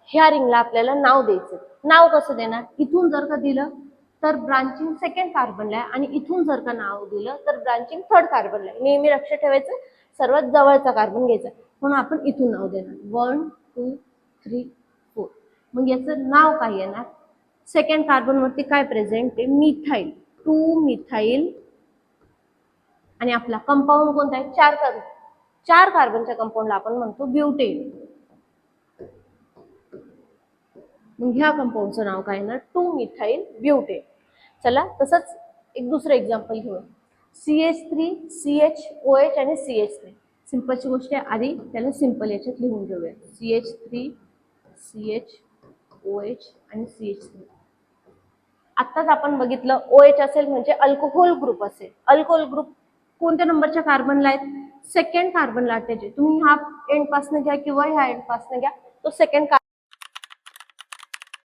ह्या रिंगला आपल्याला नाव द्यायचं. नाव कसं देणार? इथून जर का दिलं तर ब्रांचिंग सेकंड कार्बनला आहे आणि इथून जर का नाव दिलं तर ब्रांचिंग थर्ड कार्बनला आहे. नेहमी लक्ष ठेवायचं सर्वात जवळचा कार्बन घ्यायचा, म्हणून आपण इथून नाव देणार 1 2 3 4. मग याचं नाव काय येणार? सेकंड कार्बन वरती काय प्रेझेंट आहे? Methyl, 2 methyl. आणि आपला कंपाऊंड कोणता आहे? 4 कार्बन. 4 कार्बनच्या कंपाऊंडला आपण म्हणतो ब्युटेन. मग ह्या कंपाऊंडचं नाव काय येणार? 2 मिथाइल ब्युटेन. चला तसंच एक दुसरं एक्झाम्पल घेऊ. CH3 CHOH आणि CH3. सिंपलची गोष्ट आहे, आधी त्याला सिंपल याच्यात लिहून घेऊया. CH3 CHOH आणि CH3. आत्ताच आपण बघितलं OH असेल म्हणजे अल्कोहोल ग्रुप असेल. अल्कोहोल ग्रुप कोणत्या नंबरच्या कार्बनला आहेत? सेकंड कार्बनला अटॅच आहे. तुम्ही हा एंड पासून घ्या किंवा ह्या एंड पासून घ्या, तो सेकंड